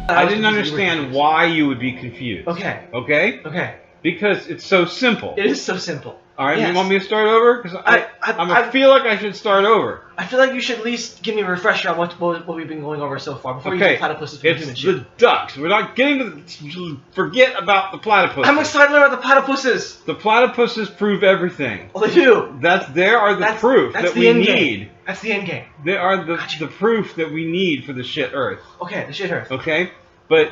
I didn't understand why you would be confused. Okay. Okay? Okay. Because it's so simple. It is so simple. All right, Yes. you want me to start over? Because I feel like I should start over. I feel like you should at least give me a refresher on what we've been going over so far before you get platypuses from human shit. It's the ducks. We're not getting to forget about the platypuses. I'm excited to learn about the platypuses. The platypuses prove everything. Well, they do. There are the proof that we need. That's the end game. They are the proof that we need for the shit Earth. Okay, the shit Earth. Okay, but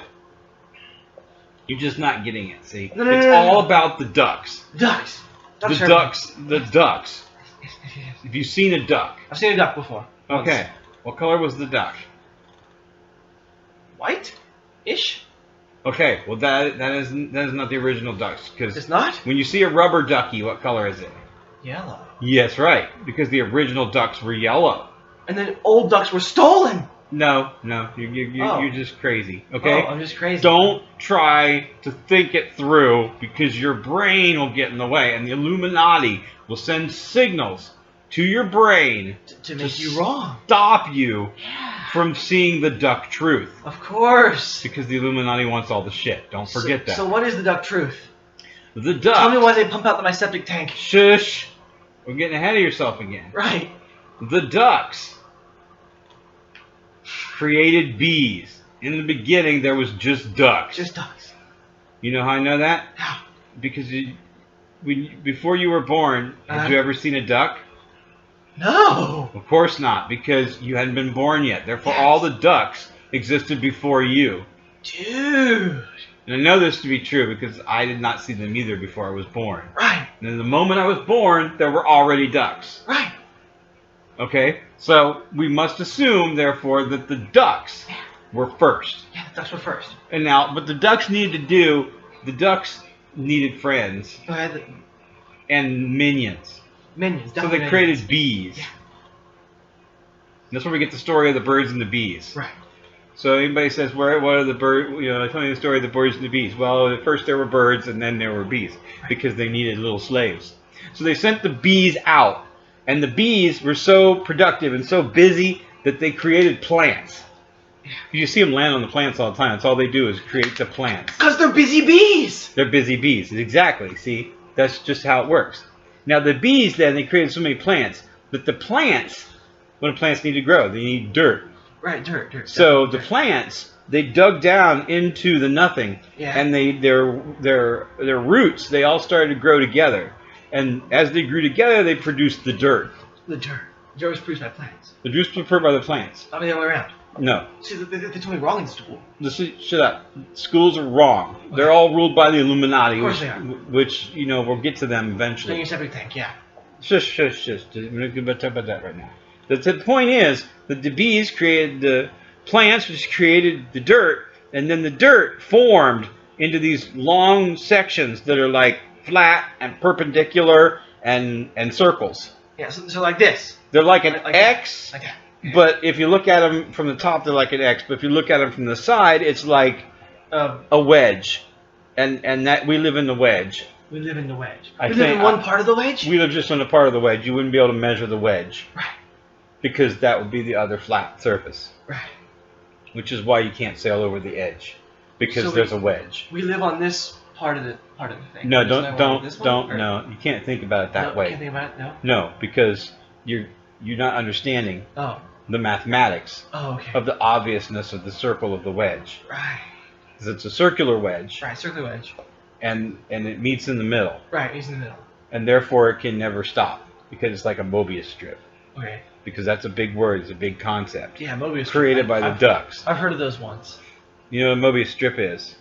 you're just not getting it. See, No, it's all about the ducks. Ducks. The ducks. Have you seen a duck? I've seen a duck before. Okay. What color was the duck? White-ish. Okay. Well, that is not the original ducks. Because it's not. When you see a rubber ducky, what color is it? Yellow. Yes, right. Because the original ducks were yellow. And then old ducks were stolen. No, you're just crazy. Okay. Oh, I'm just crazy. Don't try to think it through because your brain will get in the way, and the Illuminati will send signals to your brain to make you wrong. Stop you from seeing the duck truth. Of course. Because the Illuminati wants all the shit. Don't forget that. So what is the duck truth? The duck. Tell me why they pump out my septic tank. Shush. We're getting ahead of yourself again. Right. The ducks created bees. In the beginning, there was just ducks. Just ducks. You know how I know that? How? Because before you were born, had you ever seen a duck? No. Of course not, because you hadn't been born yet. Therefore, all the ducks existed before you. Dude. And I know this to be true because I did not see them either before I was born. Right. And the moment I was born, there were already ducks. Right. Okay? So we must assume, therefore, that the ducks were first. Yeah, the ducks were first. And now, but the ducks needed friends. Go ahead. And minions. Minions. So they created bees. Yeah. That's where we get the story of the birds and the bees. Right. So anybody says, what are the birds? Tell me the story of the birds and the bees. Well, at first there were birds and then there were bees because they needed little slaves. So they sent the bees out, and the bees were so productive and so busy that they created plants. You see them land on the plants all the time. That's all they do is create the plants. Because they're busy bees. They're busy bees. Exactly. See, that's just how it works. Now the bees then, they created so many plants, but the plants, what do plants need to grow? They need dirt. Right, dirt. So the plants, they dug down into the nothing, and their roots, they all started to grow together. And as they grew together, they produced the dirt. The dirt. Dirt was produced by plants. The dirt was prepared by the plants. I mean, the other way around. No. See, they told me wrong in school. Shut up. Schools are wrong. Okay. They're all ruled by the Illuminati. Of course they are. Which, we'll get to them eventually. So your septic tank, yeah. Shush. We're not going to talk about that right now. The point is that the bees created the plants, which created the dirt, and then the dirt formed into these long sections that are like flat and perpendicular and circles. Yeah, so like this. They're like an X, like that. But if you look at them from the top, they're like an X. But if you look at them from the side, it's like a wedge, and that we live in the wedge. We live in the wedge. We live in one part of the wedge? We live just on a part of the wedge. You wouldn't be able to measure the wedge. Right. Because that would be the other flat surface. Right. Which is why you can't sail over the edge. Because there's a wedge. We live on this part of the thing. No, no. You can't think about it that way. You can't think about it? No? No, because you're not understanding the mathematics of the obviousness of the circle of the wedge. Right. Because it's a circular wedge. Right, circular wedge. And it meets in the middle. Right, meets in the middle. And therefore it can never stop. Because it's like a Mobius strip. Okay. Because that's a big word. It's a big concept. Yeah, Mobius strip. Created by the ducks. I've heard of those once. You know what a Mobius strip is?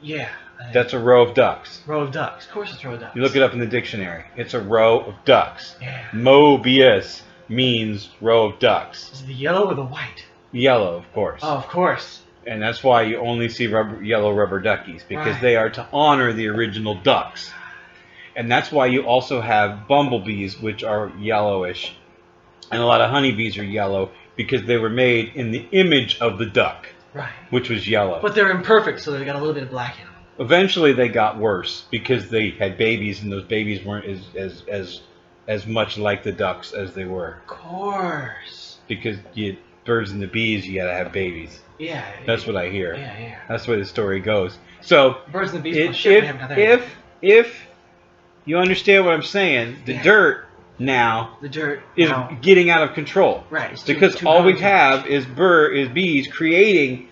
Yeah. That's a row of ducks. Row of ducks. Of course it's a row of ducks. You look it up in the dictionary. It's a row of ducks. Yeah. Mobius means row of ducks. Is it the yellow or the white? Yellow, of course. Oh, of course. And that's why you only see yellow rubber duckies. Because they are to honor the original ducks. And that's why you also have bumblebees, which are yellowish. And a lot of honeybees are yellow because they were made in the image of the duck. Right. Which was yellow. But they're imperfect, so they got a little bit of black in them. Eventually they got worse because they had babies, and those babies weren't as much like the ducks as they were. Of course. Because birds and the bees, you gotta have babies. Yeah. That's what I hear. Yeah. That's where the story goes. So birds and the bees. if you understand what I'm saying, the dirt now is getting out of control. Right. It's because too all we have is bees creating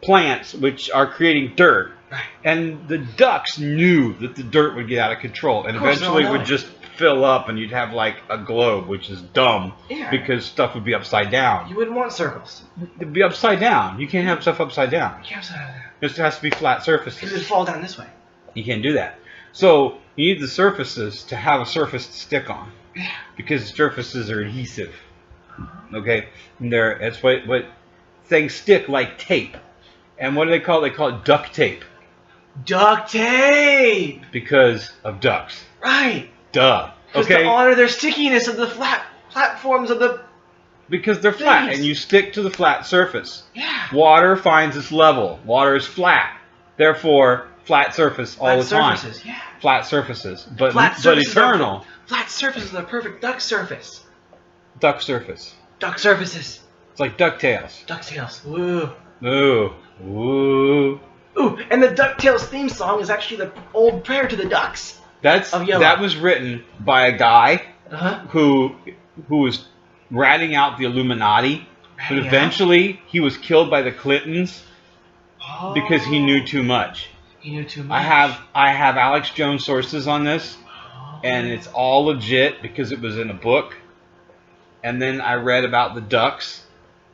plants which are creating dirt. Right. And the ducks knew that the dirt would get out of control and eventually would just fill up and you'd have like a globe, which is dumb because stuff would be upside down. You wouldn't want circles. It'd be upside down. You can't have stuff upside down. You can't have upside down. It has to be flat surfaces. It would fall down this way. You can't do that. So you need the surfaces to have a surface to stick on. Yeah. Because surfaces are adhesive. Okay? And that's what things stick like tape. And what do they call it? They call it duct tape. Duct tape! Because of ducks. Right. Duh. Because to honor their stickiness of the flat platforms of the... Because they're flat, and you stick to the flat surface. Yeah. Water finds its level. Water is flat. Therefore, flat surface all the time. Yeah. Flat surfaces. But eternal. Flat surfaces are the perfect duck surface. Duck surface. Duck surfaces. It's like DuckTales. DuckTales. Woo. Ooh. Ooh. Ooh, and the DuckTales theme song is actually the old prayer to the ducks. That was written by a guy who was ratting out the Illuminati, but eventually he was killed by the Clintons because he knew too much. He knew too much. I have Alex Jones sources on this, and it's all legit because it was in a book. And then I read about the ducks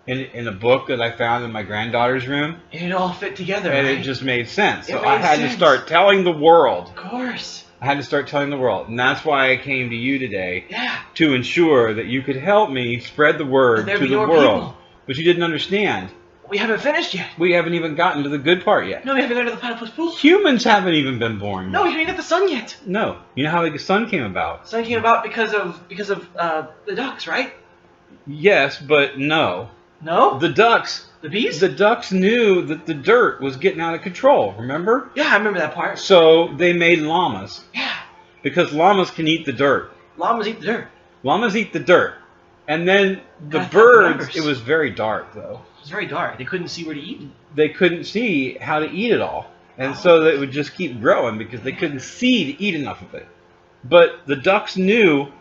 in a book that I found in my granddaughter's room. And it all fit together, and it just made sense. So I had to start telling the world. Of course. I had to start telling the world. And that's why I came to you today. Yeah. To ensure that you could help me spread the word to the world. People. But you didn't understand. We haven't finished yet. We haven't even gotten to the good part yet. No, we haven't gotten to the platypus poop. Humans haven't even been born yet. No, we haven't got the sun yet. No. You know how the sun came about? The sun came about because of the ducks, right? Yes, but no. No? The ducks. The bees? The ducks knew that the dirt was getting out of control, remember? Yeah, I remember that part. So they made llamas. Yeah. Because llamas can eat the dirt. Llamas eat the dirt. Llamas eat the dirt. And then the birds, it was very dark though. It was very dark. They couldn't see where to eat. They couldn't see how to eat it all. And so it would just keep growing because they couldn't see to eat enough of it. But the ducks knew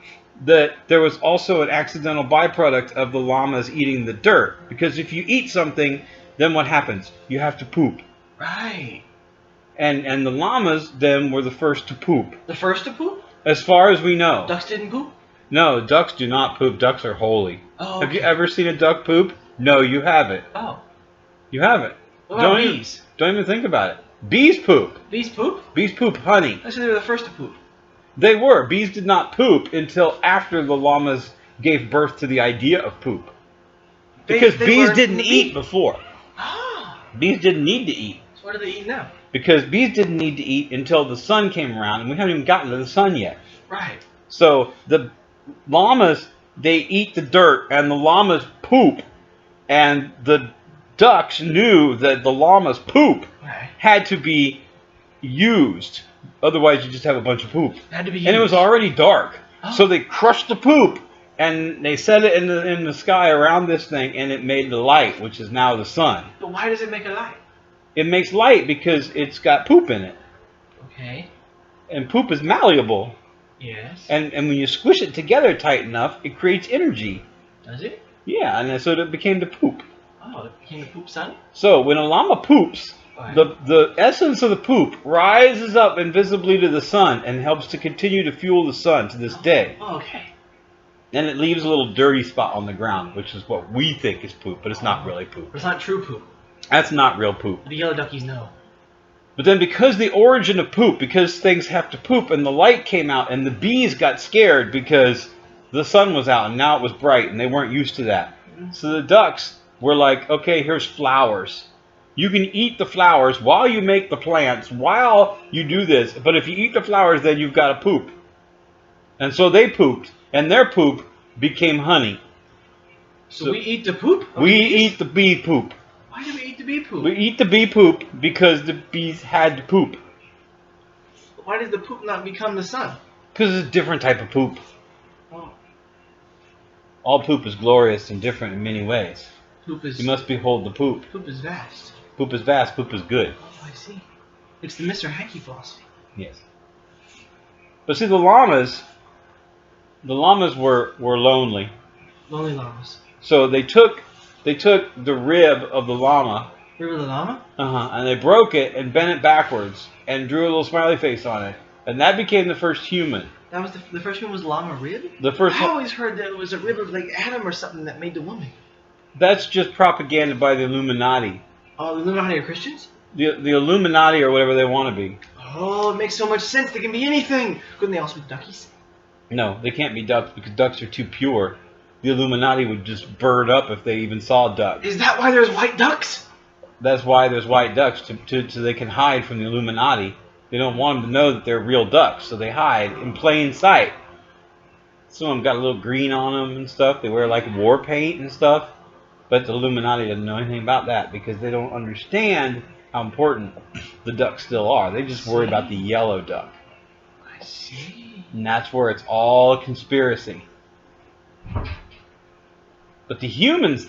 that there was also an accidental byproduct of the llamas eating the dirt. Because if you eat something, then what happens? You have to poop. Right. And the llamas then were the first to poop. The first to poop? As far as we know. Ducks didn't poop? No, ducks do not poop. Ducks are holy. Oh, okay. Have you ever seen a duck poop? No, you haven't. Oh. You haven't. What about bees? Don't even think about it. Bees poop. Bees poop? Bees poop honey. I said they were the first to poop. They were. Bees did not poop until after the llamas gave birth to the idea of poop. Because bees didn't eat before. Ah. Bees didn't need to eat. So what do they eat now? Because bees didn't need to eat until the sun came around, and we haven't even gotten to the sun yet. Right. So the llamas, they eat the dirt, and the llamas poop, and the ducks knew that the llama's poop had to be used. Otherwise, you just have a bunch of poop. It had to be used. And it was already dark. Oh. So they crushed the poop, and they set it in the sky around this thing, and it made the light, which is now the sun. But why does it make a light? It makes light because it's got poop in it. Okay. And poop is malleable. Yes. And when you squish it together tight enough, it creates energy. Does it? Yeah, and so it became the poop. Oh, it became the poop sun? So when a llama poops, the essence of the poop rises up invisibly to the sun and helps to continue to fuel the sun to this day. Oh, okay. And it leaves a little dirty spot on the ground, which is what we think is poop, but it's not really poop. But it's not true poop. That's not real poop. The yellow duckies know. But then because the origin of poop, because things have to poop, and the light came out, and the bees got scared because the sun was out, and now it was bright, and they weren't used to that. So the ducks were like, okay, here's flowers. You can eat the flowers while you make the plants, while you do this. But if you eat the flowers, then you've got to poop. And so they pooped, and their poop became honey. So we eat the poop? We eat the bee poop. Why do we eat the bee poop? We eat the bee poop because the bees had to poop. Why did the poop not become the sun? Because it's a different type of poop. Oh. All poop is glorious and different in many ways. Poop is. You must behold the poop. Poop is vast. Poop is vast. Poop is good. Oh, I see. It's the Mr. Hanky philosophy. Yes. But see, the llamas were lonely. Lonely llamas. So they took the rib of the llama. Rib of the llama? And they broke it and bent it backwards and drew a little smiley face on it, and that became the first human. That was the first one was llama rib. I always heard that it was a rib of like Adam or something that made the woman. That's just propaganda by the Illuminati. Oh, the Illuminati are Christians? The Illuminati or whatever they want to be. Oh, it makes so much sense. They can be anything. Couldn't they also be duckies? No, they can't be ducks because ducks are too pure. The Illuminati would just burn up if they even saw ducks. Is that why there's white ducks? That's why there's white ducks, so they can hide from the Illuminati. They don't want them to know that they're real ducks, so they hide in plain sight. Some of them got a little green on them and stuff. They wear like war paint and stuff. But the Illuminati doesn't know anything about that because they don't understand how important the ducks still are. They just worry about the yellow duck. I see. And that's where it's all a conspiracy. But the humans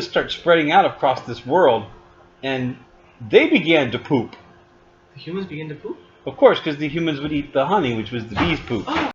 start spreading out across this world, and they began to poop. The humans began to poop? Of course, because the humans would eat the honey, which was the bees' poop. Oh.